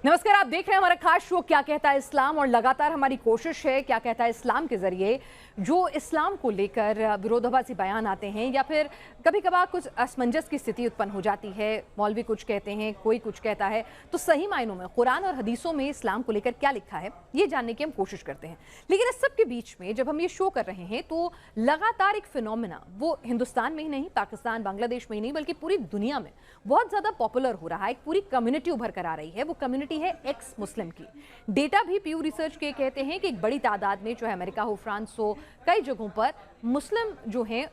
नमस्कार, आप देख रहे हैं हमारा खास शो क्या कहता है इस्लाम और लगातार हमारी कोशिश है क्या कहता है इस्लाम के जरिए जो इस्लाम को लेकर विरोधाभासी बयान आते हैं या फिर कभी कभार कुछ असमंजस की स्थिति उत्पन्न हो जाती है। मौलवी कुछ कहते हैं, कोई कुछ कहता है, तो सही मायनों में कुरान और हदीसों में इस्लाम को लेकर क्या लिखा है ये जानने की हम कोशिश करते हैं। लेकिन इस सब के बीच में जब हम ये शो कर रहे हैं तो लगातार एक फिनोमिना वो हिंदुस्तान में ही नहीं, पाकिस्तान, बांग्लादेश में ही नहीं, बल्कि पूरी दुनिया में बहुत ज़्यादा पॉपुलर हो रहा है। एक पूरी कम्युनिटी उभर कर आ रही है। वो कम्युनिटी है एक्स मुस्लिम की। डेटा भी प्यू रिसर्च के कहते हैं कि एक बड़ी तादाद में, चाहे अमेरिका हो, फ्रांस हो, कई जगहों पर मुस्लिम जो हैं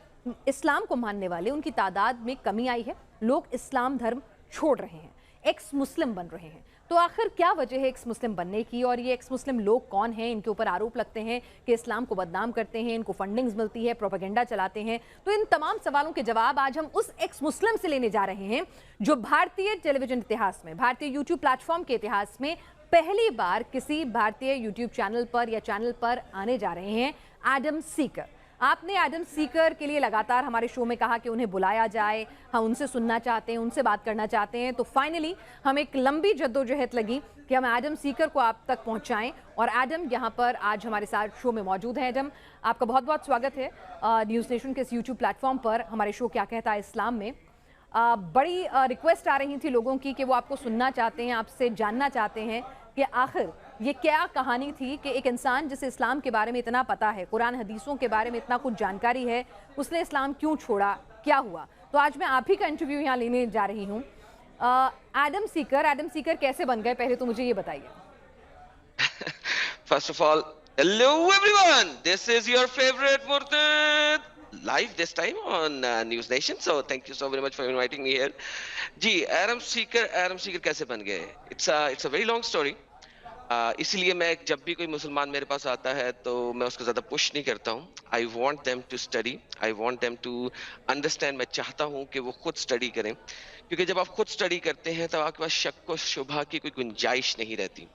इस्लाम को मानने वाले, उनकी तादाद में कमी आई है। लोग इस्लाम धर्म छोड़ रहे हैं, एक्स मुस्लिम बन रहे हैं। तो आखिर क्या वजह है एक्स मुस्लिम बनने की, और ये एक्स मुस्लिम लोग कौन हैं? इनके ऊपर आरोप लगते हैं कि इस्लाम को बदनाम करते हैं, इनको फंडिंग्स मिलती है, प्रोपेगेंडा चलाते हैं। तो इन तमाम सवालों के जवाब आज हम उस एक्स मुस्लिम से लेने जा रहे हैं जो भारतीय टेलीविजन इतिहास में, भारतीय यूट्यूब प्लेटफॉर्म के इतिहास में पहली बार किसी भारतीय यूट्यूब चैनल पर या चैनल पर आने जा रहे हैं। एडम सीकर। आपने एडम सीकर के लिए लगातार हमारे शो में कहा कि उन्हें बुलाया जाए, हम उनसे सुनना चाहते हैं, उनसे बात करना चाहते हैं। तो फाइनली हम एक लंबी जद्दोजहद लगी कि हम एडम सीकर को आप तक पहुंचाएं, और एडम यहां पर आज हमारे साथ शो में मौजूद हैं। एडम, आपका बहुत बहुत स्वागत है न्यूज़ नेशन के इस यूट्यूब प्लेटफॉर्म पर हमारे शो क्या कहता है इस्लाम में। बड़ी रिक्वेस्ट आ रही थी लोगों की कि वो आपको सुनना चाहते हैं, आपसे जानना चाहते हैं कि आखिर ये क्या कहानी थी कि एक इंसान जिसे इस्लाम के बारे में इतना पता है, कुरान हदीसों के बारे में इतना कुछ जानकारी है, उसने इस्लाम क्यों छोड़ा, क्या हुआ? तो आज मैं आप ही का इंटरव्यू यहाँ लेने जा रही हूँ। एडम सीकर कैसे बन गए, पहले तो मुझे ये बताइए। First of all, hello everyone. This is your favorite Murtad live this time on News Nation. So thank you so very much for inviting me here. जी, एडम सीकर कैसे बन गए? It's a very long story. इसलिए मैं जब भी कोई मुसलमान मेरे पास आता है तो मैं उसको ज़्यादा पुश नहीं करता हूँ। I want them to study, I want them to understand. मैं चाहता हूँ कि वो खुद स्टडी करें, क्योंकि जब आप खुद स्टडी करते हैं तो आपके पास शक व शुबहा की कोई गुंजाइश नहीं रहती।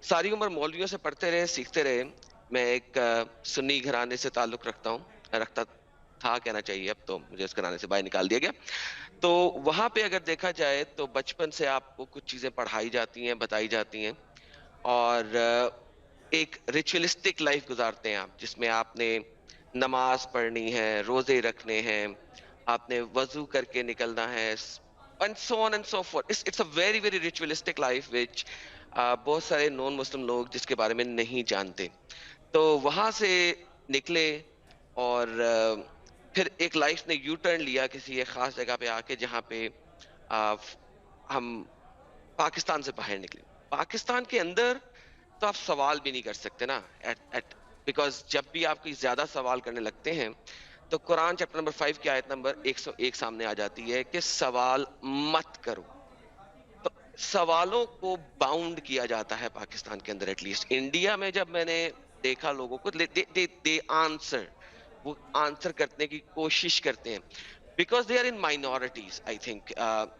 सारी उम्र मौलवियों से पढ़ते रहे, सीखते रहे। मैं एक सुन्नी घराने से ताल्लुक़ रखता था, कहना चाहिए, अब तो मुझे इस घराने से बाहर निकाल दिया गया। तो वहाँ पे अगर देखा जाए तो बचपन से आपको कुछ चीज़ें पढ़ाई जाती हैं, बताई जाती हैं, और एक रिचुअलिस्टिक लाइफ गुजारते हैं आप, जिसमें आपने नमाज पढ़नी है, रोजे रखने हैं, आपने वजू करके निकलना है, and so on and so forth. It's a very very ritualistic life which बहुत सारे नॉन मुस्लिम लोग जिसके बारे में नहीं जानते। तो वहाँ से निकले और फिर एक लाइफ ने यू टर्न लिया किसी एक खास जगह पे आके, जहाँ पे हम पाकिस्तान से बाहर निकले। पाकिस्तान के अंदर तो आप सवाल भी नहीं कर सकते ना, बिकॉज जब भी आप कोई ज्यादा सवाल करने लगते हैं तो कुरान चैप्टर नंबर 5 की आयत नंबर 101 सामने आ जाती है कि सवाल मत करो। तो सवालों को बाउंड किया जाता है पाकिस्तान के अंदर। एटलीस्ट इंडिया में जब मैंने देखा लोगों को, दे आंसर, वो आंसर करने की कोशिश करते हैं, because they are in minorities. I think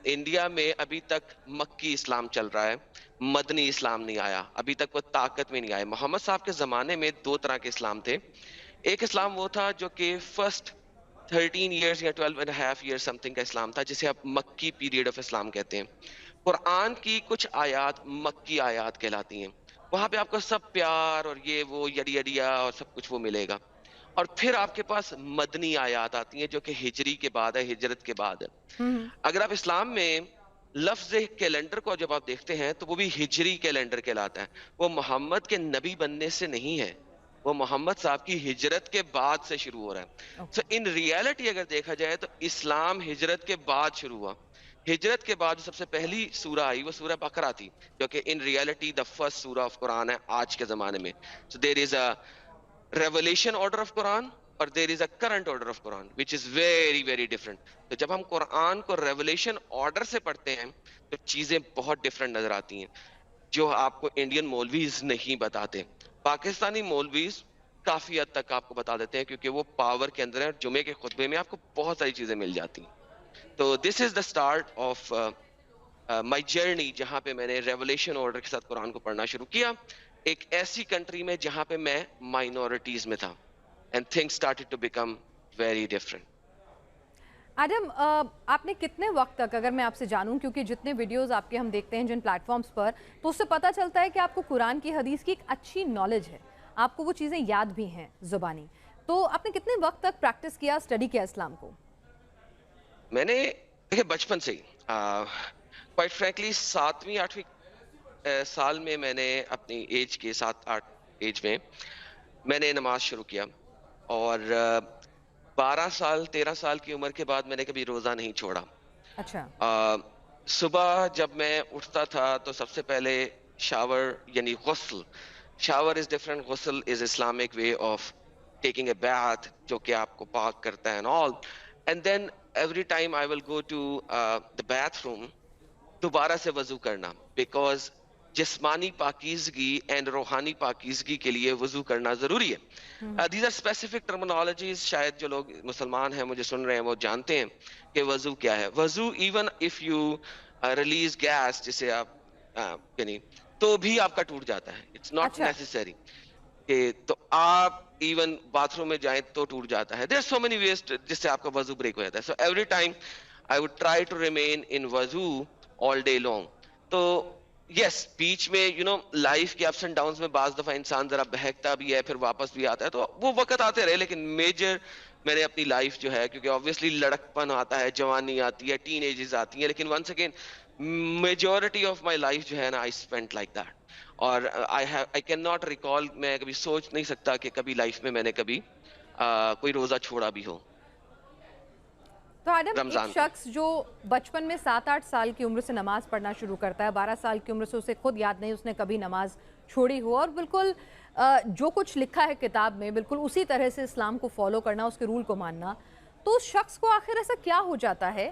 India में अभी तक मक्की इस्लाम चल रहा है, मदनी इस्लाम नहीं आया, अभी तक वो ताकत में नहीं आया। मोहम्मद साहब के जमाने में दो तरह के इस्लाम थे। एक इस्लाम वो था जो कि फर्स्ट 13 years या 12.5 years समथिंग का इस्लाम था, जिसे आप मक्की पीरियड ऑफ इस्लाम कहते हैं। कुरान की कुछ आयात मक्की आयात कहलाती हैं। वहां पे आपको सब प्यार और ये वो यडिया और सब कुछ वो मिलेगा। और फिर आपके पास मदनी आयात आती हैं जो कि हिजरी के बाद है, हिजरत के बाद है। अगर आप इस्लाम में लफ्ज कैलेंडर को जब आप देखते हैं तो वो भी हिजरी कैलेंडर कहलाता है। वो मोहम्मद के नबी बनने से नहीं है, वो मोहम्मद साहब की हिजरत के बाद से शुरू हो रहा है। सो इन रियलिटी अगर देखा जाए तो इस्लाम हिजरत के बाद शुरू हुआ। हिजरत के बाद जो सबसे पहली सूरा आई वो सूरा बकरा थी, जो कि इन रियलिटी द फर्स्ट सूरा ऑफ कुरान है आज के जमाने में। So there is a revelation order of Quran और there is a current order of Quran which is very very different. तो जब हम कुरान को रेवलेशन ऑर्डर से पढ़ते हैं तो चीजें बहुत डिफरेंट नजर आती हैं, जो आपको इंडियन मौलवीज नहीं बताते। पाकिस्तानी मौलवीज काफी हद तक आपको बता देते हैं, क्योंकि वो पावर के अंदर है और जुमे के खुतबे में आपको बहुत सारी चीजें मिल जाती हैं। तो this is the start of my journey, जहां पे मैंने रेवलेशन ऑर्डर के साथ कुरान को पढ़ना शुरू किया, एक ऐसी कंट्री में जहां पे मैं माइनॉरिटीज में था, and things started to become very different. Adam, आपने कितने वक्त तक, अगर मैं आपसे जानूं, क्योंकि जितने वीडियोस आपके हम देखते हैं जिन प्लेटफॉर्म्स पर, तो उससे पता चलता है कि आपको कुरान की हदीस की एक अच्छी नॉलेज है, आपको वो चीज़ें याद भी हैं ज़ुबानी, तो आपने कितने वक्त तक प्रैक्टिस किया, स्टडी किया इस्लाम को? मैंने देखिए बचपन से ही क्वाइट फ्रैंकली 7वीं 8वीं साल में मैंने अपनी एज के 7-8 एज में मैंने नमाज शुरू किया। और 12 साल 13 साल की उम्र के बाद मैंने कभी रोजा नहीं छोड़ा। अच्छा। अ, सुबह जब मैं उठता था तो सबसे पहले शावर यानी गुस्ल, शावर इज डिफरेंट, गुस्ल is Islamic way of taking a bath जो कि आपको पाक करता है and all. And then every time I will go to the bathroom, दोबारा से वजू करना, बिकॉज जिस्मानी पाकीज़गी एंड रूहानी पाकीज़गी के लिए वजू करना जरूरी है। दीज आर स्पेसिफिक टर्मिनोलॉजीज, शायद जो लोग मुसलमान हैं मुझे सुन रहे हैं वो जानते हैं कि वजू क्या है। वजू even if you release gas, जिसे आप यानी तो भी आपका टूट जाता है, इट्स नॉट अच्छा। नेसेसरी कि तो आप इवन बाथरूम में जाएं तो टूट जाता है। देयर सो मेनी वेज जिससे आपका वजू ब्रेक हो जाता है। So every time I would try to remain in वजू ऑल डे लॉन्ग। तो यस, बीच में लाइफ के अप्स एंड डाउन्स में बाज दफा इंसान जरा बहकता भी है, फिर वापस भी आता है, तो वो वक्त आते रहे। लेकिन मेजर मैंने अपनी लाइफ जो है, क्योंकि ऑब्वियसली लड़कपन आता है, जवानी आती है, टीन एजेस आती है, लेकिन once again majority of my life जो है ना, आई स्पेंट लाइक दैट। और आई कैन नॉट रिकॉल, मैं कभी सोच नहीं सकता कि कभी लाइफ में मैंने कभी कोई रोजा छोड़ा भी हो तो आदम, एक रमजान का। शख्स जो बचपन में 7-8 साल की उम्र से नमाज पढ़ना शुरू करता है, 12 साल की उम्र से उसे खुद याद नहीं उसने कभी नमाज छोड़ी हो, और बिल्कुल जो कुछ लिखा है किताब में बिल्कुल उसी तरह से इस्लाम को फॉलो करना, उसके रूल को मानना, तो उस शख्स को आखिर ऐसा क्या हो जाता है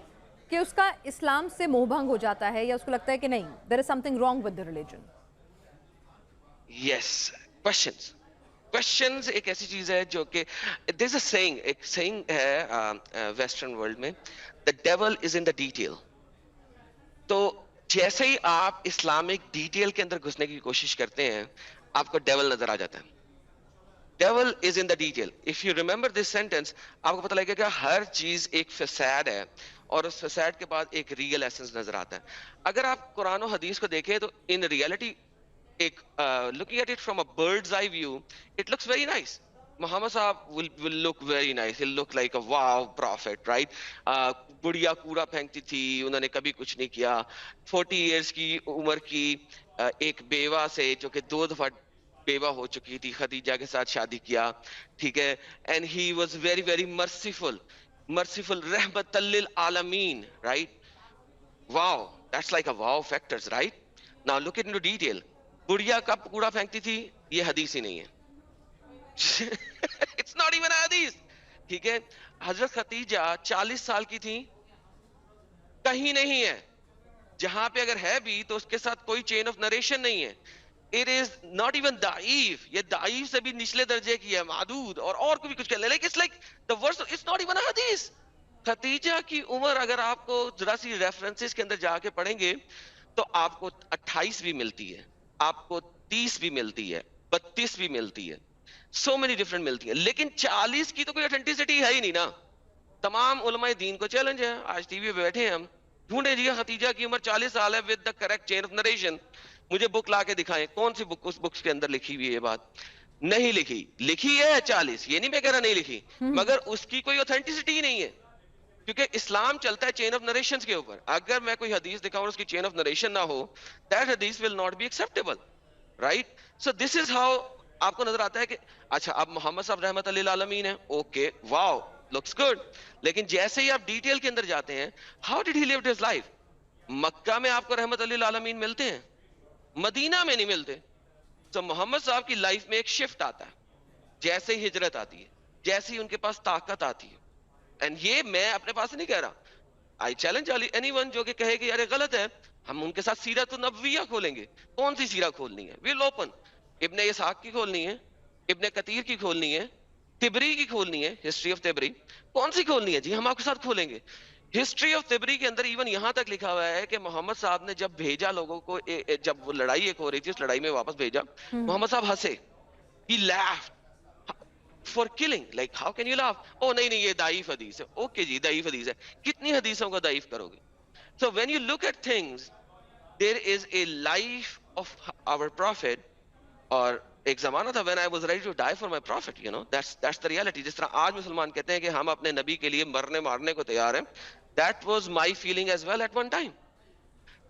कि उसका इस्लाम से मोहभंग हो जाता है, या उसको लगता है कि नहीं, there is something wrong with the religion? Yes, questions questions एक ऐसी चीज है जो कि देयर इज अ सेइंग, एक सेइंग है वेस्टर्न वर्ल्ड में, the devil is in the detail. तो जैसे ही आप इस्लामिक डिटेल के अंदर घुसने की कोशिश करते हैं, आपको डेविल नजर आ जाता है। Devil is in the detail. If you remember this sentence, आपको पता लगेगा कि हर चीज एक फसाद है, और उस फसाद के बाद एक रियल एसेंस नजर आता है। अगर आप कुरान और हदीस को देखें तो इन रियलिटी, एक looking at it from a bird's eye view, it looks very nice. Muhammad Sahab will look very nice. He'll look like a wow prophet, right? बुढ़िया कूड़ा फेंकती थी, उन्होंने कभी कुछ नहीं किया। 40 years की उम्र की एक बेवा से, जो कि 2 दफा बेवा हो चुकी थी, खदीजा के साथ शादी किया, ठीक है। And he was very very merciful रहमतल लिल आलमीन, right? Wow, that's like a wow factors, right? Now look into detail. बुढ़िया कब कूड़ा फेंकती थी, ये हदीस ही नहीं है। इट्स नॉट इवन हदीस, ठीक है। हजरत खतीजा 40 साल की थी, कहीं नहीं है। जहां पे अगर है भी तो उसके साथ कोई चेन ऑफ नरेशन नहीं है। इट इज नॉट इवन दाइफ, ये दाइफ से भी निचले दर्जे की है, मादूद और कोई भी कुछ कर ले, लेकिन it's like the verse, it's not even हदीस। खतीजा की उम्र अगर आपको जरा सी रेफरेंसेस के अंदर जाके पढ़ेंगे तो आपको 28 भी मिलती है, आपको 30 भी मिलती है, 32 भी मिलती है, सो मेनी डिफरेंट मिलती है, लेकिन 40 की तो कोई ऑथेंटिसिटी है ही नहीं ना। तमाम उलमाए दीन को चैलेंज है, आज टीवी पे बैठे हैं हम, ढूंढे जी खतीजा की उम्र 40 साल है with the correct chain of narration. मुझे बुक ला के दिखाएं, कौन सी बुक, उस बुक्स के अंदर लिखी हुई है ये बात? नहीं लिखी। लिखी है 40, ये नहीं मैं कह रहा नहीं लिखी, मगर उसकी कोई ऑथेंटिसिटी ही नहीं है, क्योंकि इस्लाम चलता है चेन ऑफ नरेशन के ऊपर। अगर मैं कोई हदीस दिखाऊं उसकी चेन ऑफ नरेशन ना हो, दैट हदीस will not be acceptable, right? So this is how आपको नजर आता है कि अच्छा, अब मोहम्मद साहब रहमत लिल आलमीन है, ओके, वाओ, लुक्स गुड। लेकिन जैसे ही आप डिटेल के अंदर जाते हैं, how did he live his life? Mecca में आपको रहमत लिल आलमीन मिलते हैं, मदीना में नहीं मिलते। तो मोहम्मद साहब की लाइफ में एक शिफ्ट आता है, जैसे ही हिजरत आती है, जैसे ही उनके पास ताकत आती है। एंड ये मैं अपने पास नहीं कह रहा, आई चैलेंज एनीवन जो कि कहे कि अरे गलत है, हम उनके साथ सीरत नबविया खोलेंगे। कौन सी सीरा खोलनी है? Will open. इब्ने इसहाक की खोलनी है, इब्ने कतीर की खोलनी है, तिबरी की खोलनी है, हिस्ट्री ऑफ तिबरी। कौन सी खोलनी है जी? हम आपके साथ खोलेंगे। हिस्ट्री ऑफ तिबरी के अंदर इवन यहां तक लिखा हुआ है कि मोहम्मद साहब ने जब भेजा लोगों को, जब वो लड़ाई एक हो रही थी, उस लड़ाई में वापस भेजा, मोहम्मद साहब हंसे, ही laughed। for killing. Like, how can you laugh? Oh, نہیں یہ ضعیف حدیث ہے. Okay جی, ضعیف حدیث ہے. کتنی حدیثوں کو ضعیف کرو گے؟ So when you look at things, there is a life of our prophet, اور ایک زمانہ تھا when I was ready to die for my prophet, you know, that's the reality. جس طرح آج مسلمان کہتے ہیں کہ ہم اپنے نبی کے لیے مرنے مارنے کو تیار ہیں, that was my feeling as well at one time.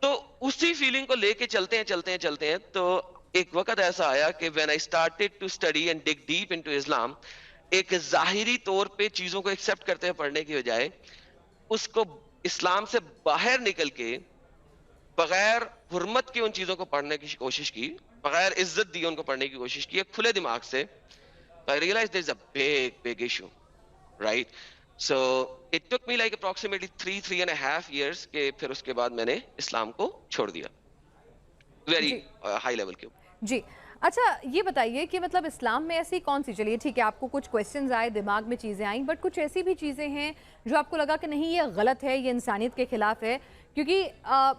تو اسی فیلنگ کو لے کے چلتے ہیں تو ایک وقت ایسا آیا کہ when I started to study and dig deep into Islam, ایک ظاہری طور پہ چیزوں کو ایکسپٹ کرتے ہیں پڑھنے کی بجائے اس کو اسلام سے باہر نکل کے بغیر حرمت کی ان چیزوں کو پڑھنے کی کوشش کی, بغیر عزت دی ان کو پڑھنے کی کوشش کی کھلے دماغ سے. I realized there's a big issue, right? So it took me like approximately 3.5 years کہ پھر اس کے بعد میں نے اسلام کو چھوڑ دیا ویری ہائی لیول کے اوپر. جی اچھا یہ بتائیے کہ مطلب اسلام میں ایسی کون سی, چلیے ٹھیک ہے آپ کو کچھ کویسچنز آئے, دماغ میں چیزیں آئیں, بٹ کچھ ایسی بھی چیزیں ہیں جو آپ کو لگا کہ نہیں یہ غلط ہے, یہ انسانیت کے خلاف ہے؟ کیونکہ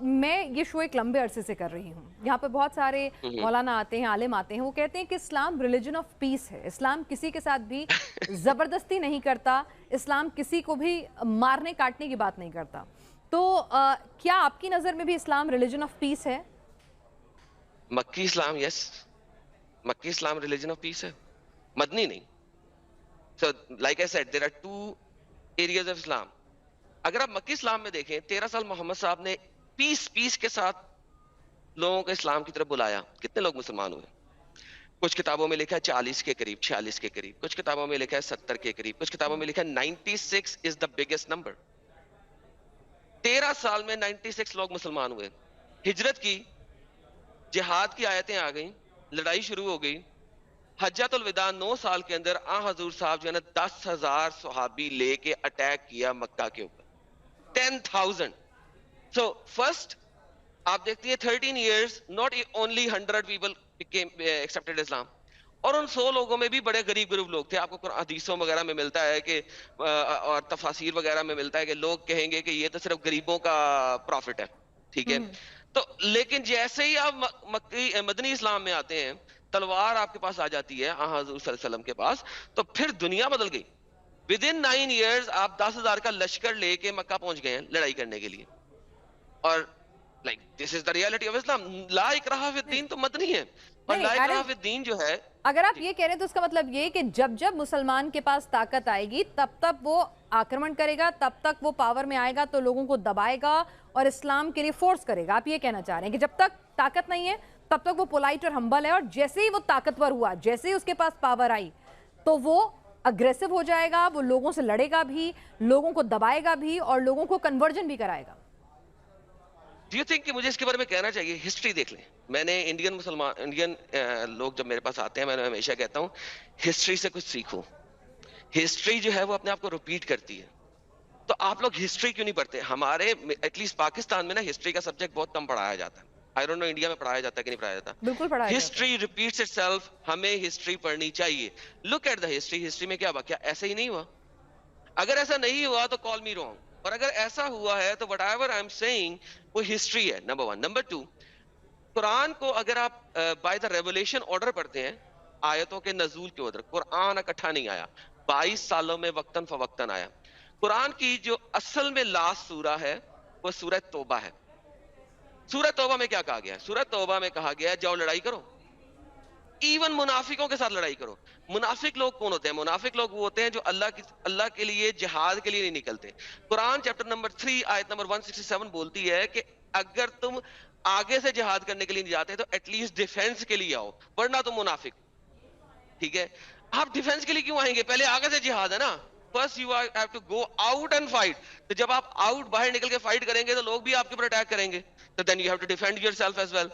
میں یہ شو ایک لمبے عرصے سے کر رہی ہوں, یہاں پہ بہت سارے مولانا آتے ہیں, عالم آتے ہیں, وہ کہتے ہیں کہ اسلام ریلیجن آف پیس ہے, اسلام کسی کے ساتھ بھی زبردستی نہیں کرتا, اسلام کسی کو بھی مارنے کاٹنے کی بات نہیں کرتا. تو کیا آپ کی نظر میں بھی اسلام ریلیجن آف پیس ہے؟ مکی اسلام, یس, مکی اسلام ریلیجن آف پیس ہے, مدنی نہیں. So like I said, there are two areas of Islam. اگر آپ مکی اسلام میں دیکھیں 13 سال محمد صاحب نے پیس کے ساتھ لوگوں کو اسلام کی طرف بلایا, کتنے لوگ مسلمان ہوئے؟ کچھ کتابوں میں لکھا ہے 40 کے قریب, 46 کے قریب, کچھ کتابوں میں لکھا ہے 70 کے قریب, کچھ کتابوں میں لکھا ہے 96 is the biggest number. 13 سال میں 96 لوگ مسلمان ہوئے. ہجرت کی, جہاد کی آیتیں آ گئیں, لڑائی شروع ہو گئی, حجۃ الوداع 9 سال کے اندر حضور صاحب جو ہے نا 10,000 صحابی لے کے اٹیک کیا مکہ کے اوپر, 10,000. So first آپ دیکھتی ہیں 13 years not only 100 people became accepted Islam, اور ان 100 لوگوں میں بھی بڑے غریب لوگ تھے. آپ کو حدیثوں وغیرہ میں ملتا ہے کہ اور تفاسیر وغیرہ میں ملتا ہے کہ لوگ کہیں گے کہ یہ تو صرف غریبوں کا پروفٹ ہے, ٹھیک ہے. تو لیکن جیسے ہی آپ مدنی اسلام میں آتے ہیں, تلوار آپ کے پاس آ جاتی ہے حضور صلی اللہ علیہ وسلم کے پاس, تو پھر دنیا بدل گئی. ودن 9 years آپ 10,000 کا لشکر لے کے مکہ پہنچ گئے ہیں لڑائی کرنے کے لیے. اور like this is the reality of Islam. لا اکراہ فی الدین تو مدنی ہے, اور لا اکراہ فی الدین جو ہے, اگر آپ یہ کہہ رہے ہیں تو اس کا مطلب یہ کہ جب مسلمان کے پاس طاقت آئے گی تب وہ آکرمن کرے گا, تب تک وہ پاور میں آئے گا تو لوگوں کو دبائے گا اور اسلام کے لیے فورس کرے گا. آپ یہ کہنا چاہ رہے ہیں کہ جب تک طاقت نہیں ہے تب تک وہ پولائٹ اور ہمبل ہے, اور جیسے ہی وہ طاقتور ہوا, جیسے ہی اس کے پاس پاور آئی تو وہ اگریسو ہو جائے گا, وہ لوگوں سے لڑے گا بھی, لوگوں کو دبائے گا بھی, اور لوگوں کو کنورجن بھی کرائے گا. Do you think کہ مجھے اس کے بارے میں کہنا چاہیے؟ ہسٹری دیکھ لیں. میں نے انڈین لوگ جب میرے پاس آتے ہیں میں ہمیشہ کہتا ہوں ہسٹری سے کچھ سیکھو. ہسٹری جو ہے وہ اپنے آپ کو ریپیٹ کرتی ہے. تو آپ لوگ ہسٹری کیوں نہیں پڑھتے؟ ہمارے ایٹ لیسٹ پاکستان میں نا ہسٹری کا سبجیکٹ بہت کم پڑھایا جاتا ہے. آئی ڈونٹ نو انڈیا میں پڑھایا جاتا ہے کہ نہیں پڑھایا جاتا. بالکل پڑھایا جاتا ہے. History repeats itself. ہمیں ہسٹری پڑھنی چاہیے. Look at the history. History میں کیا ہوا؟ کیا ایسے ہی نہیں ہوا؟ اگر ایسا نہیں ہوا تو کال می رانگ, اور اگر ایسا ہوا ہے تو whatever I am seeing وہ ہسٹری ہے, نمبر 1. نمبر 2, قرآن کو اگر آپ بائی دا ریولیشن آرڈر پڑھتے ہیں, آیتوں کے نزول کے آرڈر, قرآن اکٹھا نہیں آیا, 22 سالوں میں وقتاً فوقتاً آیا. قرآن کی جو اصل میں لاسٹ سورہ ہے وہ سورہ توبہ ہے. سورہ توبہ میں کیا کہا گیا ہے؟ سورہ توبہ میں کہا گیا ہے جاؤ لڑائی کرو, ایون منافقوں کے ساتھ لڑائی کرو. منافق لوگ کون ہوتے ہیں؟ منافق لوگ وہ ہوتے ہیں جو اللہ کے لیے جہاد کے لیے نہیں نکلتے. قرآن چیپٹر نمبر 3 آیت نمبر 167 بولتی ہے کہ اگر تم آگے سے جہاد کرنے کے لیے نہیں جاتے تو ایٹ لیسٹ ڈیفینس کے لیے آؤ, ورنہ تم منافق. ٹھیک ہے, آپ ڈیفینس کے لیے کیوں آئیں گے؟ پہلے آگے سے جہاد ہے نا. First you have to go out and fight. تو جب آپ آؤٹ باہر نکل کے فائٹ کریں گے تو لوگ بھی آپ کے اوپر اٹیک کریں گے. تو then you have to defend yourself as well.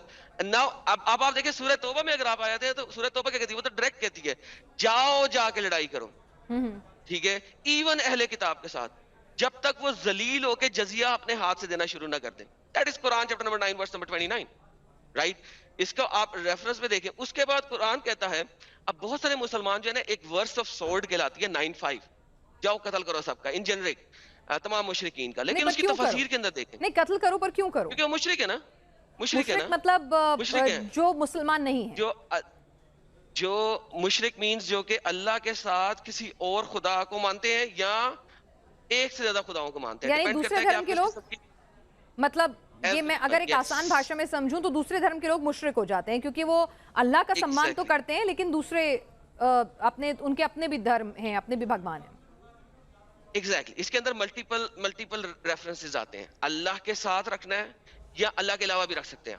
Now اب آپ دیکھیں سورہ توبہ میں اگر آپ آئے تھے تو سورہ توبہ کیا کہتی ہے؟ وہ تو ڈائریکٹ کہتی ہے جاؤ جا کے لڑائی کرو. ٹھیک ہے, ایون اہل کتاب کے ساتھ, جب تک وہ ذلیل ہو کے جزیہ اپنے ہاتھ سے دینا شروع نہ کر دیں. That is Quran chapter number 9 verse number 29, right. اس کو آپ ریفرنس میں دیکھیں. اس کے بعد قرآن کہتا ہے, اب بہت سارے مسلمان جو ہے نا ایک ورس آف سورڈ کہلاتی ہے 9:5, جاؤ قتل کرو سب کا, ان جنرک تمام مشرکین کا. لیکن اس کی تفاسیر کے اندر دیکھیں, نہیں قتل کرو پر کیوں کرو؟ کیونکہ وہ مشرک ہے نا. مشرک ہے نا, مطلب جو مسلمان نہیں ہے. جو جو مشرک مینز جو کہ اللہ کے ساتھ کسی اور خدا کو مانتے ہیں یا ایک سے زیادہ خداؤں کو مانتے ہیں. یعنی ڈیپینڈ کرتا دوسرے ہے کہ دھرم آپ کے کس لوگ، قسم کی مطلب یہ میں اگر ایک آسان بھاشا میں سمجھوں تو دوسرے دھرم کے لوگ مشرک ہو جاتے ہیں کیونکہ وہ اللہ کا سمان تو کرتے ہیں لیکن دوسرے ان کے اپنے بھی دھرم ہیں، اپنے بھی بھگوان ہیں. ایگزیکٹلی. اس کے اندر ملٹیپل ریفرنسز آتے ہیں. اللہ کے ساتھ رکھنا ہے یا اللہ کے علاوہ بھی رکھ سکتے ہیں.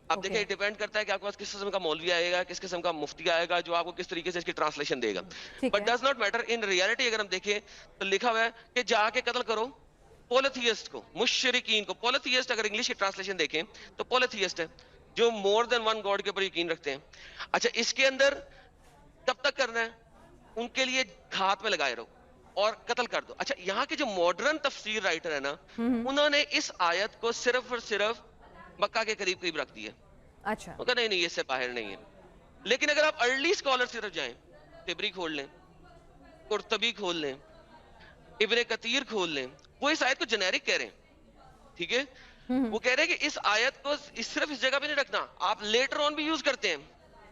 آپ دیکھیں ڈیپینڈ کرتا ہے کہ آپ کے پاس کس قسم کا مولوی آئے گا، کس قسم کا مفتی آئے گا جو آپ کو کس طریقے سے اس کی ٹرانسلیشن دے گا. But does not matter. In reality اگر ہم دیکھیں تو لکھا ہوا ہے کہ جا کے قتل کرو پولیتھیسٹ کو، مشرکین کو. پولیتھیسٹ اگر انگلش کی ٹرانسلیشن دیکھیں تو پولیتھیسٹ ہے جو مور دین ون گاڈ کے اوپر یقین رکھتے ہیں. اچھا اس کے اندر کب تک کرنا ہے؟ ان کے لیے ہاتھ میں لگائے رہو اور قتل کر دو. اچھا یہاں کے جو ماڈرن تفسیر رائٹر ہے نا، انہوں نے اس آیت کو صرف اور صرف مکہ کے قریب قریب رکھ دیا. اچھا نہیں یہ سے باہر نہیں ہے. لیکن اگر آپ ارلی اسکالر کی طرف جائیں، تبری کھول لیں، قرطبی کھول لیں، ابن کثیر کھول لیں، وہ اس آیت کو جنیرک کہہ رہے ہیں. ٹھیک ہے، وہ کہہ رہے ہیں کہ اس آیت کو صرف اس جگہ پہ نہیں رکھنا، آپ لیٹر آن بھی یوز کرتے ہیں.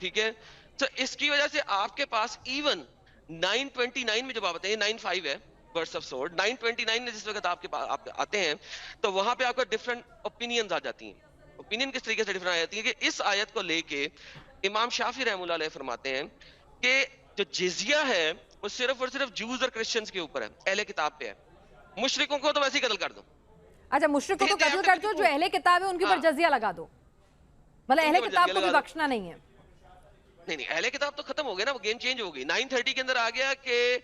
ٹھیک ہے، تو اس کی وجہ سے آپ کے پاس ایون 929 میں جب آپ آتے ہیں، 95 ہے ورس آف سورڈ، 929 میں جس وقت آپ کے پاس آپ آتے ہیں تو وہاں پہ آپ کو ڈفرنٹ اوپینینز آ جاتی ہیں. اوپینین کس طریقے سے ڈفرنٹ آ جاتی ہے کہ اس آیت کو لے کے امام شافعی رحمۃ اللہ علیہ فرماتے ہیں کہ جو جزیہ ہے وہ صرف اور صرف جوز اور کرسچنز کے اوپر ہے، اہل کتاب پہ ہے. مشرکوں کو تو ویسے ہی قتل کر دو. اچھا مشرک کو تو قتل کر دو، جو اہل کتاب ہے ان کے اوپر جزیہ لگا دو، مطلب اہل کتاب کو بھی بخشنا نہیں ہے. نہیں اہل کتاب تو ختم ہو گیا نا، وہ گیم چینج ہو گئی. 930 کے اندر آ گیا کہ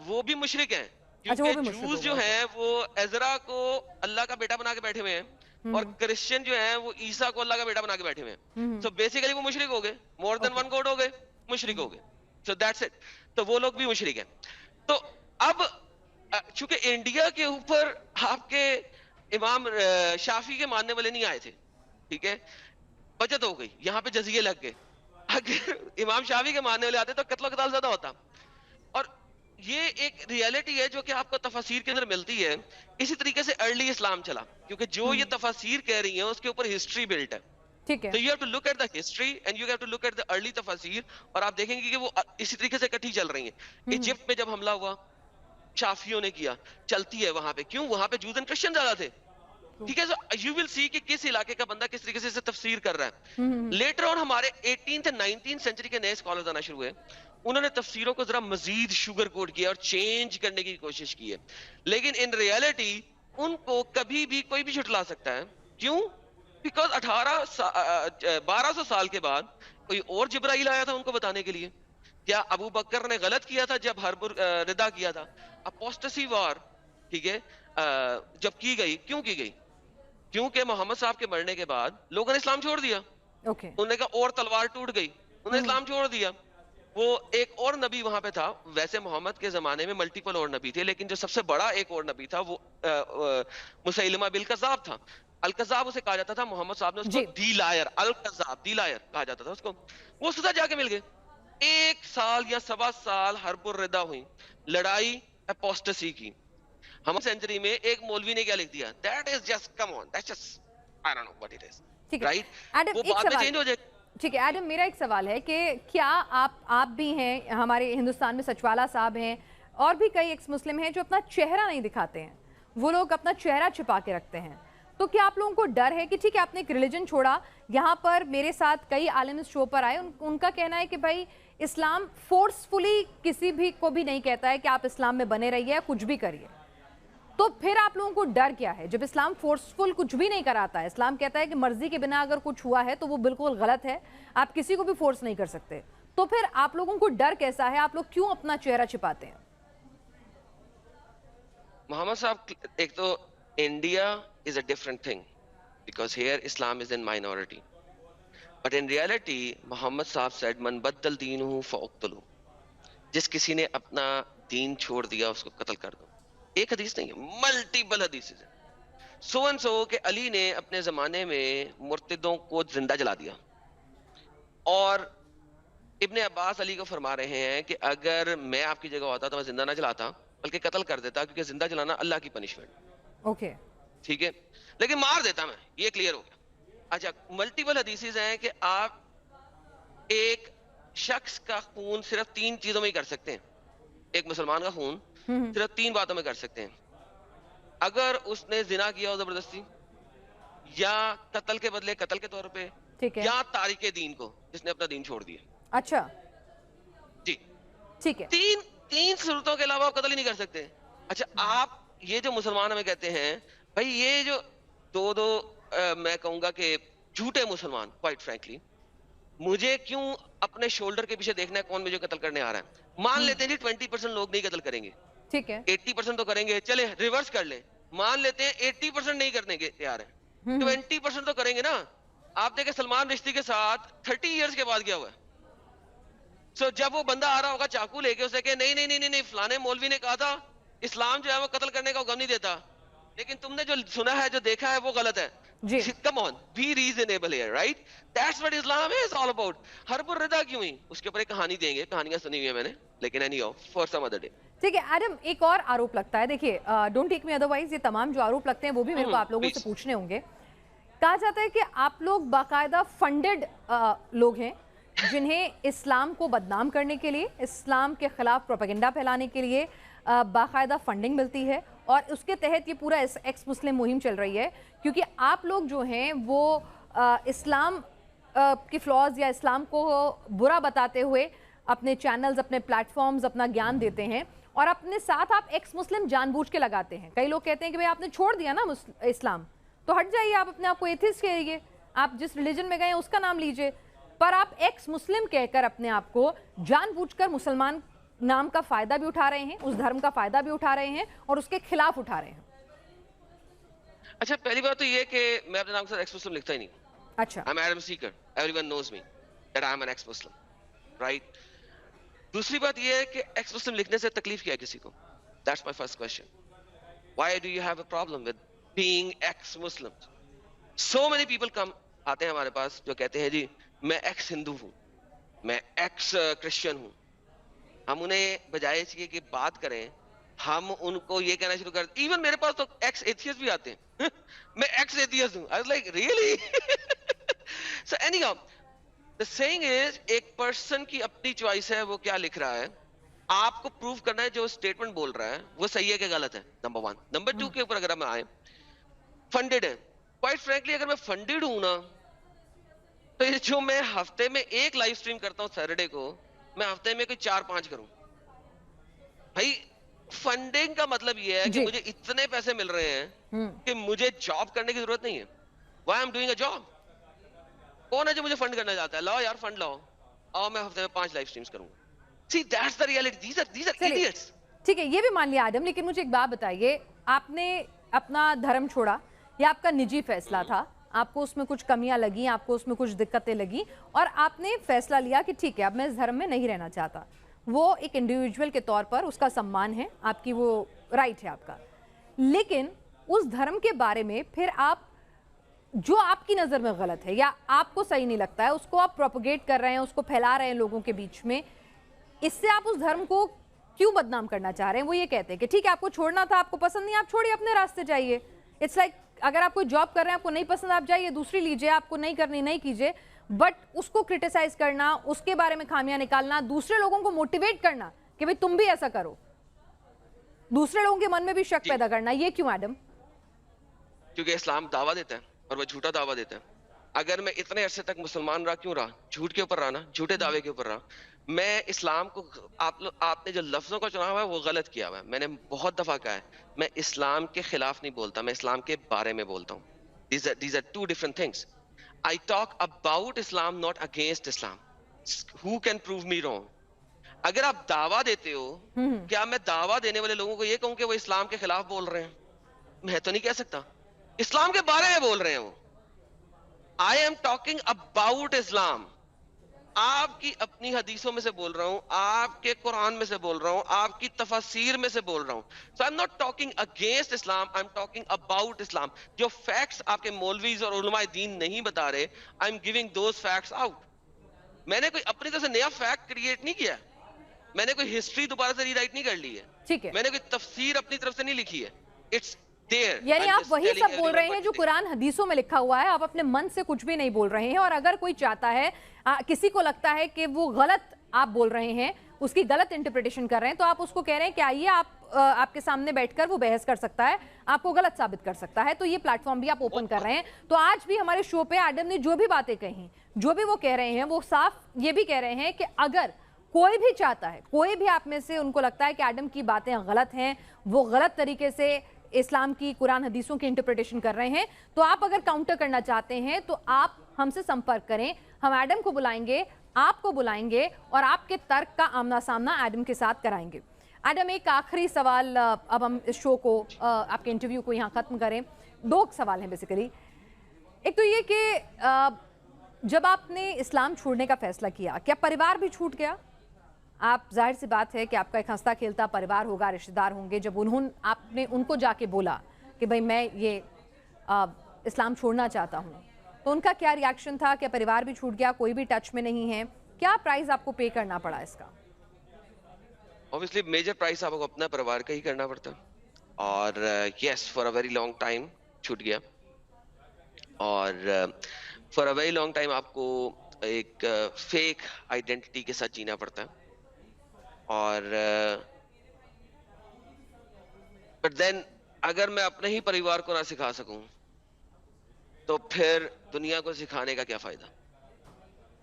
وہ بھی مشرک ہیں کیونکہ جوز جو ہیں وہ عزرا کو اللہ کا بیٹا بنا کے بیٹھے ہوئے ہیں اور کرسچن جو ہیں وہ عیسیٰ کو اللہ کا بیٹا بنا کے بیٹھے ہوئے ہیں. سو بیسیکلی وہ مشرک ہو گئے، مور دین ون گاڈ ہو گئے، مشرک ہو گئے. So that's it. تو وہ لوگ بھی مشرک ہیں. تو اب چونکہ انڈیا کے اوپر آپ کے امام شافعی کے ماننے والے نہیں آئے تھے، ٹھیک ہے، بچت ہو گئی، یہاں پہ جزیے لگ گئے. اگر امام شافعی کے ماننے والے آتے تو قتل و قتال زیادہ ہوتا. اور یہ ایک ریالٹی ہے جو کہ آپ کو تفاسیر کے اندر ملتی ہے. اسی طریقے سے ارلی اسلام چلا کیونکہ جو یہ تفاسیر کہہ رہی ہیں اس کے اوپر ہسٹری بلٹ ہے. ٹھیک ہے، تو you have to look at the history and you have to look at the early تفاسیر، اور آپ دیکھیں گے کہ وہ اسی طریقے سے اکٹھی چل رہی ہیں. ایجپٹ میں جب حملہ ہوا شافیوں نے کیا، چلتی ہے وہاں پہ. کیوں؟ وہاں پہ جوز اینڈ کرسچن زیادہ تھے. ٹھیک ہے، یو ول سی کہ کس علاقے کا بندہ کس طریقے سے تفسیر کر رہا ہے. لیٹر آن ہمارے 18th and 19th سینچری کے نئے اسکالرز آنا شروع ہوئے، انہوں نے تفسیروں کو ذرا مزید شوگر کوٹ کیا اور چینج کرنے کی کوشش کی ہے. لیکن ان ریالٹی ان کو کبھی بھی کوئی بھی جھٹلا سکتا ہے. کیوں؟ بیکاز 1200 سال کے بعد کوئی اور جبرائیل آیا تھا ان کو بتانے کے لیے. کیا ابو بکر نے غلط کیا تھا جب حرب ردا کیا تھا؟ اپوسٹسی وار، ٹھیک ہے، جب کی گئی، کیوں کی گئی؟ کیونکہ محمد صاحب کے مرنے کے بعد لوگوں نے اسلام چھوڑ دیا. انہوں نے کہا اور تلوار ٹوٹ گئی، انہوں نے اسلام چھوڑ دیا. وہ ایک اور نبی وہاں پہ تھا. ویسے محمد کے زمانے میں ملٹیپل اور نبی تھے، لیکن جو سب سے بڑا ایک اور نبی تھا وہ مسیلمہ بالکذاب تھا. الکذاب اسے کہا جاتا تھا. محمد صاحب نے اس کو دی لائر، الکذاب، دی لائر کہا جاتا تھا اس کو. وہ سزا جا کے مل گئے. 1 سال یا 1.25 سال حرب الردہ ہوئی، لڑائی اپوسٹسی کی. ہم سینچری میں ایک مولوی نے کیا لکھ دیا، that is just come on, that's just I don't know what it is. ٹھیک ہے right؟ وہ بعد میں چینج ہو جائے. ٹھیک ہے ایڈم، میرا ایک سوال ہے کہ کیا آپ بھی ہیں، ہمارے ہندوستان میں سچوالا صاحب ہیں اور بھی کئی ایکس مسلم ہیں جو اپنا چہرہ نہیں دکھاتے ہیں، وہ لوگ اپنا چہرہ چھپا کے رکھتے ہیں. تو کیا آپ لوگوں کو ڈر ہے کہ ٹھیک ہے آپ نے ایک ریلیجن چھوڑا، یہاں پر میرے ساتھ کئی عالم اس شو پر آئے، ان کا کہنا ہے کہ بھائی اسلام فورسفلی کسی بھی کو بھی نہیں کہتا ہے کہ آپ اسلام میں بنے رہیے کچھ بھی کریے. تو پھر آپ لوگوں کو ڈر کیا ہے جب اسلام فورسفل کچھ بھی نہیں کراتا ہے؟ اسلام کہتا ہے کہ مرضی کے بنا اگر کچھ ہوا ہے تو وہ بالکل غلط ہے، آپ کسی کو بھی فورس نہیں کر سکتے. تو پھر آپ لوگوں کو ڈر کیسا ہے؟ آپ لوگ کیوں اپنا چہرہ چھپاتے ہیں؟ محمد صاحب، ایک تو India is a different thing because here Islam is in minority, but in reality Muhammad صاحب said من بدل دینہ فاقتلہ، جس کسی نے اپنا دین چھوڑ دیا اس کو قتل کر دو. ایک حدیث نہیں ہے، ملٹیپل حدیث ہیں. سو اینڈ سو کہ علی نے اپنے زمانے میں مرتدوں کو زندہ جلا دیا، اور ابن عباس علی کو فرما رہے ہیں کہ اگر میں آپ کی جگہ ہوتا تو میں زندہ نہ جلاتا بلکہ قتل کر دیتا، کیونکہ زندہ جلانا اللہ کی پنشمنٹ. اوکے ٹھیک ہے، لیکن مار دیتا میں، یہ کلیئر ہو گیا. اچھا، ملٹیپل حدیثز ہیں کہ آپ ایک شخص کا خون صرف 3 چیزوں میں ہی کر سکتے ہیں. ایک مسلمان کا خون صرف 3 باتوں میں کر سکتے ہیں. اگر اس نے زنا کیا ہو زبردستی, یا قتل کے بدلے قتل کے طور پہ, یا تاریک دین کو جس نے اپنا دین چھوڑ دیا. اچھا جی ٹھیک ہے, 3 صورتوں کے علاوہ آپ قتل ہی نہیں کر سکتے. اچھا آپ یہ جو مسلمان ہمیں کہتے ہیں بھائی, یہ جو دو میں کہوں گا کہ جھوٹے مسلمان, کوائٹ فرینکلی, مجھے کیوں اپنے شولڈر کے پیچھے دیکھنا ہے کون مجھے قتل کرنے آ رہا ہے. مان لیتے ہیں جی 20% لوگ نہیں قتل کریں گے, ٹھیک ہے, 80% تو کریں گے. چلے ریورس کر لیں, مان لیتے ہیں 80% نہیں کرنے کے تیار ہیں, 20% تو کریں گے نا. آپ دیکھیں سلمان رشتی کے ساتھ 30 ایئرس کے بعد کیا ہوا ہے. سو جب وہ بندہ آ رہا ہوگا چاقو لے کے, اسے کہ نہیں نہیں نہیں نہیں, فلانے مولوی نے کہا تھا اسلام جو ہے وہ قتل کرنے کا حکم نہیں دیتا, لیکن تم نے جو سنا ہے جو دیکھا ہے وہ غلط ہے. Come on, be reasonable here, right? That's what Islam is all about. حرب الردہ کیوں ہی, اس کے اوپر ایک کہانی دیں گے, کہانیاں سنی ہوئی ہیں میں نے, لیکن anyhow for some other day. ٹھیک ہے ایڈم, ایک اور آروپ لگتا ہے, دیکھیے ڈونٹ ٹیک می ادروائز, یہ تمام جو آروپ لگتے ہیں وہ بھی میرے کو آپ لوگوں سے پوچھنے ہوں گے. کہا جاتا ہے کہ آپ لوگ باقاعدہ فنڈڈ لوگ ہیں جنہیں اسلام کو بدنام کرنے کے لیے, اسلام کے خلاف پروپیگنڈا پھیلانے کے لیے باقاعدہ فنڈنگ ملتی ہے, اور اس کے تحت یہ پورا ایکس مسلم مہم چل رہی ہے, کیونکہ آپ لوگ جو ہیں وہ اسلام کی فلاز یا اسلام کو برا بتاتے ہوئے اپنے چینلز, اپنے پلیٹ فارمز, اپنا گیان دیتے ہیں, اور اپنے ساتھ آپ ایکس مسلم جان بوجھ کے لگاتے ہیں. کئی لوگ کہتے ہیں کہ بھئی آپ نے چھوڑ دیا نا اسلام تو ہٹ جائیے, آپ اپنے آپ کو ایتھیسٹ کہیے, آپ جس ریلیجن میں گئے ہیں اس کا نام لیجئے, پر آپ ایکس مسلم کہہ کر اپنے آپ کو جان بوجھ کر مسلمان نام کا فائدہ بھی اٹھا رہے ہیں, اس دھرم کا فائدہ بھی اٹھا رہے ہیں, اور اس کے خلاف اٹھا رہے ہیں. اچھا پہلی بات تو یہ کہ میں اپنے نام کے ساتھ ایکس مسلم لکھتا ہی نہیں. اچھا, I'm Adam Seeker. Everyone knows me that I'm an ex-Muslim, right? دوسری بات یہ ہے کہ ایکس مسلم لکھنے سے تکلیف کیا ہے کسی کو. That's my first question. Why do you have a problem with being ex-Muslim? So many people come, آتے ہیں ہمارے پاس جو کہتے ہیں جی میں ایکس ہندو ہوں, میں ایکس کرسچن ہوں. ہم انہیں بجائے اس کے کہ بات کریں, ہم ان کو یہ کہنا شروع کر, ایون میرے پاس تو ایکس ایتھیسٹ بھی آتے ہیں, میں ایکس ایتھیسٹ ہوں. I was like really? So anyhow, the saying is, ایک پرسن کی اپنی چوائس ہے وہ کیا لکھ رہا ہے, آپ کو پروف کرنا ہے جو اسٹیٹمنٹ بول رہا ہے وہ صحیح ہے کہ غلط ہے, نمبر 1. نمبر 2 کے اوپر اگر ہم آئیں, فنڈڈ ہے. کوائٹ فرینکلی اگر میں فنڈڈ ہوں نا, تو یہ جو میں ہفتے میں ایک لائیو اسٹریم کرتا ہوں سیٹرڈے کو, میں ہفتے میں کوئی 4-5 کروں. بھائی فنڈنگ کا مطلب یہ ہے کہ مجھے اتنے پیسے مل رہے ہیں کہ مجھے جاب کرنے کی ضرورت نہیں ہے. Why I'm doing a job? کون ہے جو مجھے فنڈ کرنا چاہتا ہے؟ لاؤ یار فنڈ لاؤ, آؤ میں ہفتے میں 5 لائیو اسٹریمز کروں. See that's the reality. These are idiots. ٹھیک ہے, یہ بھی مان لیا آدم, لیکن مجھے ایک بات بتائیے, آپ نے اپنا دھرم چھوڑا, یہ آپ کا نجی فیصلہ تھا, آپ کو اس میں کچھ کمیاں لگیں, آپ کو اس میں کچھ دقتیں لگیں, اور آپ نے فیصلہ لیا کہ ٹھیک ہے اب میں اس دھرم میں نہیں رہنا چاہتا. وہ ایک انڈیویجول کے طور پر اس کا سمان ہے, آپ کی وہ رائٹ ہے آپ کا. لیکن اس دھرم کے بارے میں پھر آپ جو آپ کی نظر میں غلط ہے یا آپ کو صحیح نہیں لگتا ہے, اس کو آپ پروپیگیٹ کر رہے ہیں, اس کو پھیلا رہے ہیں لوگوں کے بیچ میں, اس سے آپ اس دھرم کو کیوں بدنام کرنا چاہ رہے ہیں؟ وہ یہ کہتے ہیں کہ ٹھیک ہے آپ کو چھوڑنا تھا, آپ کو پسند نہیں, آپ چھوڑیے, اپنے راستے جائیے. اٹس لائک اگر آپ کوئی جاب کر رہے ہیں, آپ کو نہیں پسند, آپ جائیے دوسری لیجئے, آپ کو نہیں کرنی نہیں کیجئے, بٹ اس کو کرٹیسائز کرنا, اس کے بارے میں خامیاں نکالنا, دوسرے لوگوں کو موٹیویٹ کرنا کہ بھئی تم بھی ایسا کرو, دوسرے لوگوں کے من میں بھی شک پیدا کرنا, یہ کیوں ایڈم؟ کیونکہ اسلام دعویٰ دیتا ہے اور وہ جھوٹا دعویٰ دیتا ہے. اگر میں اتنے عرصے تک مسلمان رہا, کیوں رہا؟ جھوٹ کے اوپر رہا نا, جھوٹے دعوے کے اوپر رہا. میں اسلام کو, آپ نے جو لفظوں کا چنا ہوا ہے وہ غلط کیا ہوا ہے. میں نے بہت دفعہ کہا ہے میں اسلام کے خلاف نہیں بولتا, میں اسلام کے بارے میں بولتا ہوں. These are two different things. I talk about Islam, not against Islam. Who can prove me wrong? اگر آپ دعویٰ دیتے ہو, کیا میں دعویٰ دینے والے لوگوں کو یہ کہوں کہ وہ اسلام کے خلاف بول رہے ہیں؟ میں تو نہیں کہہ سکتا. اسلام کے بارے میں بول رہے ہیں وہ. I am talking about Islam. آپ کی اپنی حدیثوں میں سے بول رہا ہوں, آپ کے قرآن میں سے بول رہا ہوں, آپ کی تفاسیر میں سے بول رہا ہوں. So I'm not talking against Islam, I'm talking about Islam. جو facts آپ کے مولویز اور علماء دین نہیں بتا رہے, I'm giving those facts out. میں نے کوئی اپنی طرف سے نیا فیکٹ کریٹ نہیں کیا, میں نے کوئی ہسٹری دوبارہ سے ری رائٹ نہیں کر لی ہے, میں نے کوئی تفسیر اپنی طرف سے نہیں لکھی ہے. there. यानी I'm आप just वही telling सब बोल everyone रहे what हैं to जो think. कुरान हदीसों में लिखा हुआ है, आप अपने मन से कुछ भी नहीं बोल रहे हैं। और अगर कोई चाहता है, किसी को लगता है कि वो गलत आप बोल रहे हैं, उसकी गलत इंटरप्रिटेशन कर रहे हैं, तो आप उसको कह रहे हैं कि आइए आपके सामने बैठकर वो बहस कर सकता है, आपको गलत साबित कर सकता है। तो ये प्लेटफॉर्म भी आप ओपन कर रहे हैं। तो आज भी हमारे शो पे एडम ने जो भी बातें कही, जो भी वो कह रहे हैं, वो साफ ये भी कह रहे हैं कि अगर कोई भी चाहता है, कोई भी आप में से उनको लगता है कि एडम की बातें गलत हैं, वो गलत तरीके से इस्लाम की कुरान हदीसों की इंटरप्रिटेशन कर रहे हैं, तो आप अगर काउंटर करना चाहते हैं तो आप हमसे संपर्क करें। हम एडम को बुलाएंगे, आपको बुलाएंगे और आपके तर्क का आमना सामना एडम के साथ कराएंगे। एडम, एक आखिरी सवाल, अब हम इस शो को, आपके इंटरव्यू को यहाँ ख़त्म करें। 2 सवाल हैं बेसिकली। एक तो ये कि जब आपने इस्लाम छोड़ने का फैसला किया, क्या परिवार भी छूट गया? आप, जाहिर सी बात है कि आपका एक हंसता खेलता परिवार होगा, रिश्तेदार होंगे। जब आपने उनको जाके बोला कि भाई मैं ये इस्लाम छोड़ना चाहता हूँ, तो उनका क्या रिएक्शन था? क्या परिवार भी छूट गया, कोई भी टच में नहीं है? क्या प्राइस आपको पे करना पड़ा इसका? Obviously मेजर प्राइस आपको अपना परिवार का ही करना पड़ता है। और yes, for a very long time छूट गया। और for a very long time आपको एक फेक आइडेंटिटी के साथ जीना पड़ता है। और बट देन अगर मैं अपने ही परिवार को ना सिखा सकूं तो फिर दुनिया को सिखाने का क्या फायदा?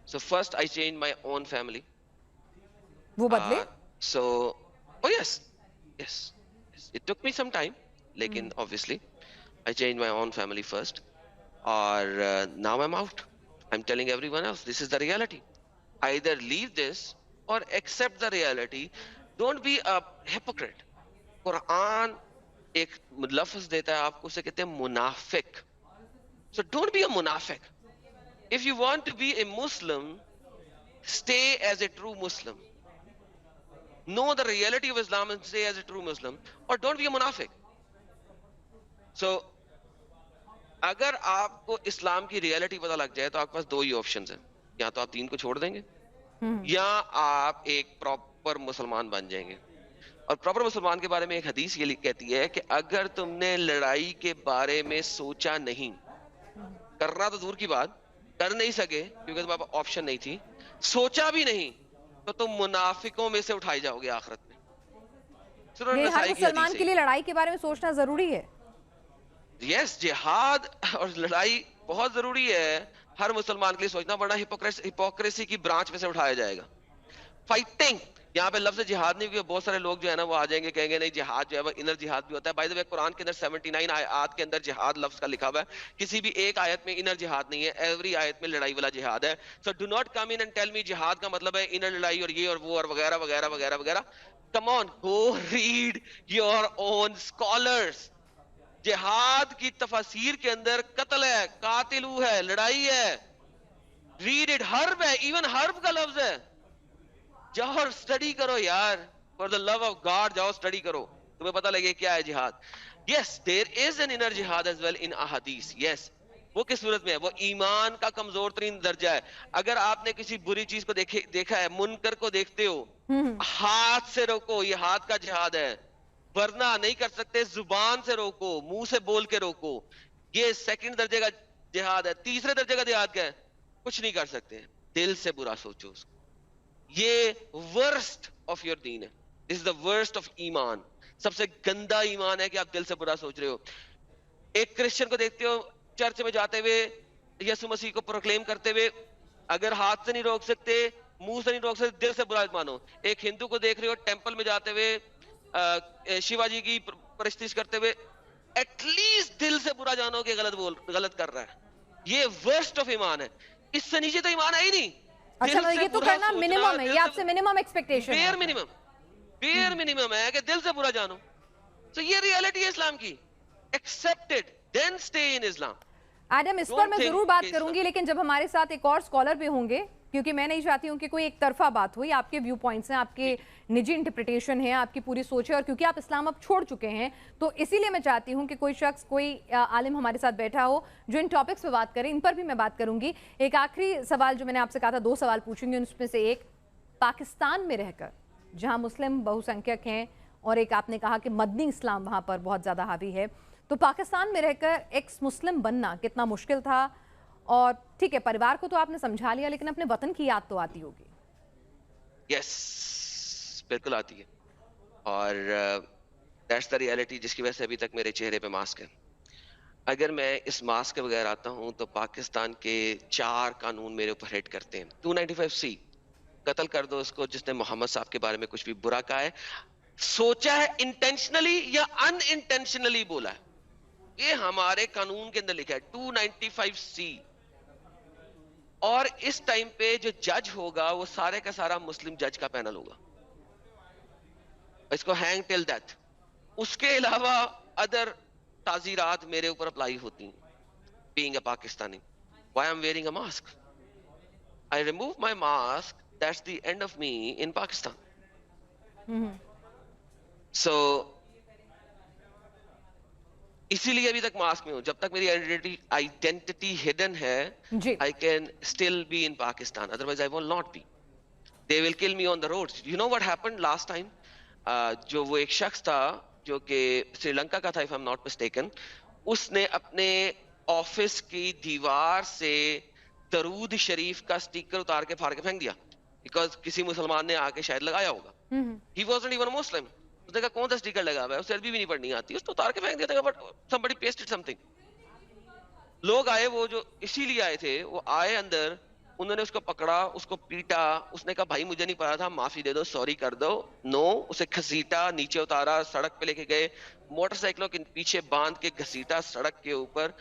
So first I change my own family. वो बदले? सो oh yes, yes, it took me some time, लेकिन obviously I changed my own family first. और now I'm out. I'm telling everyone else this is the reality. Either leave this or accept the reality. Don't be a hypocrite. Quran एक लफ्ज देता है आपको, उसे कहते हैं मुनाफिक। So don't be a munafiq. If you want to be a Muslim, stay as a true Muslim. Know the reality of Islam and stay as a true Muslim, or don't be a munafiq. So अगर आपको इस्लाम की reality पता लग जाए तो आपके पास 2 ही options हैं। या तो आप दीन को छोड़ देंगे या आप एक प्रॉपर मुसलमान बन जाएंगे। और प्रॉपर मुसलमान के बारे में एक हदीस ये कहती है कि अगर तुमने लड़ाई के बारे में सोचा नहीं, करना तो दूर की बात, कर नहीं सके क्योंकि तुम्हारे पास ऑप्शन नहीं थी, सोचा भी नहीं, तो तुम मुनाफिकों में से उठाए जाओगे आखिरत में। ये हर मुसलमान के लिए लड़ाई के बारे में सोचना जरूरी है। यस, जिहाद और लड़ाई बहुत जरूरी है हर मुसलमान के लिए सोचना, वरना हिपोक्रेसी की ब्रांच में से उठाया जाएगा। फाइटिंग, यहाँ पे लफ्ज़ जिहाद नहीं, क्योंकि बहुत सारे लोग जो है ना वो आ जाएंगे, कहेंगे नहीं जिहाद जो है वो इनर जिहाद भी होता है। बाय द वे कुरान के अंदर 79 आयत के अंदर जिहाद लफ्ज़ का लिखा हुआ है, किसी भी एक आयत में इनर जिहाद नहीं है, एवरी आयत में लड़ाई वाला जिहाद है। So do not come in and tell me जिहाद का मतलब है इनर लड़ाई और ये और वो और वगैरह वगैरह वगैरह वगैरह। Come on, go read your own scholars. जिहाद की तफसीर के अंदर कत्ल है, कातिलू है, लड़ाई है, रीड इट। हर्ब है, इवन हर्ब का लफ्ज है। जाओ और स्टडी करो यार, for the love of God जाओ स्टडी करो, तुम्हें पता लगे क्या है जिहाद। Yes, there is an inner जिहाद एज वेल इन अहादीस। यस, वो किस सूरत में है? वो ईमान का कमजोर तरीन दर्जा है। अगर आपने किसी बुरी चीज को देखा है, मुनकर को देखते हो, हाथ से रोको, ये हाथ का जिहाद है। वरना नहीं कर सकते, जुबान से रोको, मुंह से बोल के रोको, ये सेकंड दर्जे का जिहाद है। तीसरे दर्जे का जिहाद क्या है? कुछ नहीं कर सकते, दिल से बुरा सोचो उसको। ये वर्स्ट ऑफ योर दीन है, this is the worst of ईमान। सबसे गंदा ईमान है कि आप दिल से बुरा सोच रहे हो। एक क्रिश्चियन को देखते हो चर्च में जाते हुए यीशु मसीह को प्रोक्लेम करते हुए, अगर हाथ से नहीं रोक सकते, मुंह से नहीं रोक सकते, दिल से बुरा मानो। एक हिंदू को देख रहे हो टेंपल में जाते हुए शिवाजी की प्रस्तिश करते हुए, एटलीस्ट दिल से बुरा जानो कि गलत कर रहा है। ये वर्स्ट ऑफ ईमान है, इससे नीचे तो ईमान है ही नहीं। अच्छा, ये तो करना मिनिमम है, ये आपसे मिनिमम एक्सपेक्टेशन है। बेयर मिनिमम है कि दिल से बुरा जानो। तो ये रियलिटी है इस्लाम की। Accept it, then stay in Islam. Adam, इस पर मैं जरूर बात करूंगी, लेकिन जब हमारे साथ एक और स्कॉलर भी होंगे, क्योंकि मैं नहीं चाहती हूं कि कोई एक तरफा बात हुई। आपके व्यू पॉइंट्स हैं, आपके निजी इंटरप्रिटेशन है, आपकी पूरी सोच है, और क्योंकि आप इस्लाम अब छोड़ चुके हैं, तो इसीलिए मैं चाहती हूं कि कोई शख्स, कोई आलिम हमारे साथ बैठा हो जो इन टॉपिक्स पे बात करें। इन पर भी मैं बात करूंगी। एक आखिरी सवाल जो मैंने आपसे कहा था, 2 सवाल पूछूंगी, उनमें से एक, पाकिस्तान में रहकर जहाँ मुस्लिम बहुसंख्यक हैं और एक आपने कहा कि मदनी इस्लाम वहाँ पर बहुत ज़्यादा हावी है, तो पाकिस्तान में रहकर एक्स मुस्लिम बनना कितना मुश्किल था, और ठीक है परिवार को तो आपने समझा लिया, लेकिन अपने वतन की याद तो आती होगी। यस, बिल्कुल आती है, और दैट्स द रियलिटी जिसकी वजह से अभी तक मेरे चेहरे पे मास्क है। अगर मैं इस मास्क के बगैर आता हूं तो पाकिस्तान के 4 कानून मेरे ऊपर हिट करते हैं। 295C, कत्ल कर दो उसको जिसने मोहम्मद साहब के बारे में कुछ भी बुरा कहा है, सोचा है इंटेंशनली या अनइंटेंशनली बोला है, ये हमारे कानून के अंदर लिखा है 295C। और इस टाइम पे जो जज होगा वो सारे का सारा मुस्लिम जज का पैनल होगा, इसको हैंग टिल डेथ। उसके अलावा अदर ताजीरात मेरे ऊपर अप्लाई होती हैं। Being a Pakistani, why I am wearing a mask? I remove my mask, that's the end of me in Pakistan. So इसीलिए अभी तक मास्क में हूं। जब तक मेरी आइडेंटिटी हिडन है, I can still be in Pakistan, otherwise I will not be. They will kill me on the roads. You know what happened last time? जो वो एक शख्स था जो कि श्रीलंका का था, if I am not mistaken, उसने अपने ऑफिस की दीवार से दरूद शरीफ का स्टिकर उतार के फाड़ के फेंक दिया, बिकॉज किसी मुसलमान ने आके शायद लगाया होगा। ही वाजंट इवन अ मुस्लिम। उसने कहा कौन सा स्टिकर लगा हुआ है, उसे अरबी भी नहीं पढ़नी आती, उसको उतार के फेंक दिया था, बट समबडी पेस्टेड समथिंग। लोग आए, वो जो इसीलिए आए थे, वो आए अंदर, उन्होंने उसको पकड़ा, उसको पीटा, उसने कहा भाई मुझे नहीं पता था, माफी दे दो, सॉरी कर दो। नो, उसे घसीटा, नीचे उतारा, सड़क पे लेके गए, मोटरसाइकिलों के पीछे बांध के घसीटा सड़क के ऊपर।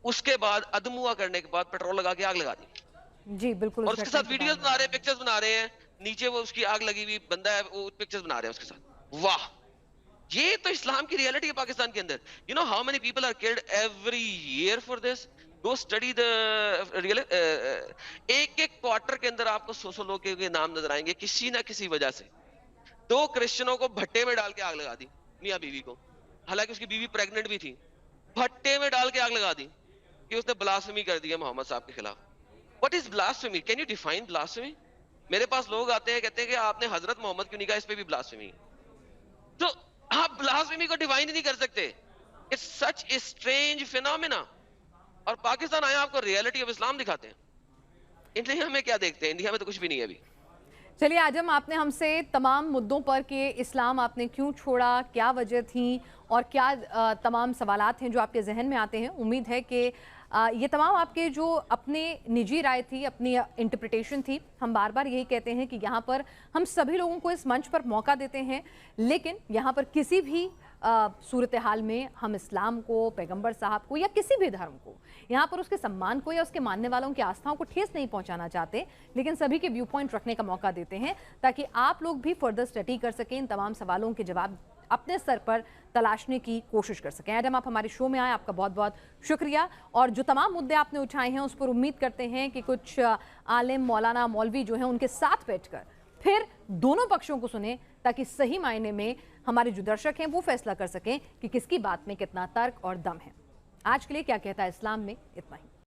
उसके बाद अदमुआ करने के बाद पेट्रोल लगा के आग लगा दी। जी बिल्कुल। और उसके साथ वीडियोस बना रहे हैं, पिक्चर्स बना रहे हैं, नीचे वो उसकी आग लगी हुई बंदा है, वो पिक्चर्स बना रहे हैं उसके साथ। वाह, ये तो इस्लाम की रियलिटी है पाकिस्तान के अंदर। You know how many people are killed every year for this? Go study the real. एक एक क्वार्टर के अंदर आपको 100 लोगों के नाम नजर आएंगे किसी ना किसी वजह से। 2 क्रिश्चियनों को भट्टे में डाल के आग लगा दी, मियां बीवी को, हालांकि उसकी बीवी प्रेग्नेंट भी थी, भट्टे में डाल के आग लगा दी कि उसने ब्लास्फेमी कर दी है मोहम्मद साहब के खिलाफ। What is blasphemy? Can you define blasphemy? मेरे पास लोग आते हैं, कहते हैं कि आपने हजरत मोहम्मद क्यों नहीं कहा, इस पे भी ब्लास्फेमी। तो आप ब्लास्फेमी को डिफाइन नहीं कर सकते। It's such a strange phenomena. और पाकिस्तान आए आपको रियलिटी ऑफ इस्लाम दिखाते हैं। इंडिया में क्या देखते हैं? इंडिया में तो कुछ भी नहीं है अभी। चलिए आजम, आपने हमसे तमाम मुद्दों पर कि इस्लाम आपने क्यों छोड़ा, क्या वजह थी, और क्या तमाम सवालात हैं जो आपके जहन में आते हैं। उम्मीद है कि ये तमाम आपके जो अपने निजी राय थी, अपनी इंटरप्रिटेशन थी। हम बार बार यही कहते हैं कि यहाँ पर हम सभी लोगों को इस मंच पर मौका देते हैं, लेकिन यहाँ पर किसी भी सूरत हाल में हम इस्लाम को, पैगंबर साहब को, या किसी भी धर्म को, यहाँ पर उसके सम्मान को या उसके मानने वालों की आस्थाओं को ठेस नहीं पहुँचाना चाहते, लेकिन सभी के व्यू पॉइंट रखने का मौका देते हैं ताकि आप लोग भी फर्दर स्टडी कर सकें, इन तमाम सवालों के जवाब अपने स्तर पर तलाशने की कोशिश कर सकें। एडम, आप हमारे शो में आए, आपका बहुत बहुत शुक्रिया। और जो तमाम मुद्दे आपने उठाए हैं उस पर उम्मीद करते हैं कि कुछ आलिम, मौलाना, मौलवी जो हैं उनके साथ बैठकर फिर दोनों पक्षों को सुने, ताकि सही मायने में हमारे जो दर्शक हैं वो फैसला कर सकें कि किसकी बात में कितना तर्क और दम है। आज के लिए क्या कहता है इस्लाम में इतना ही।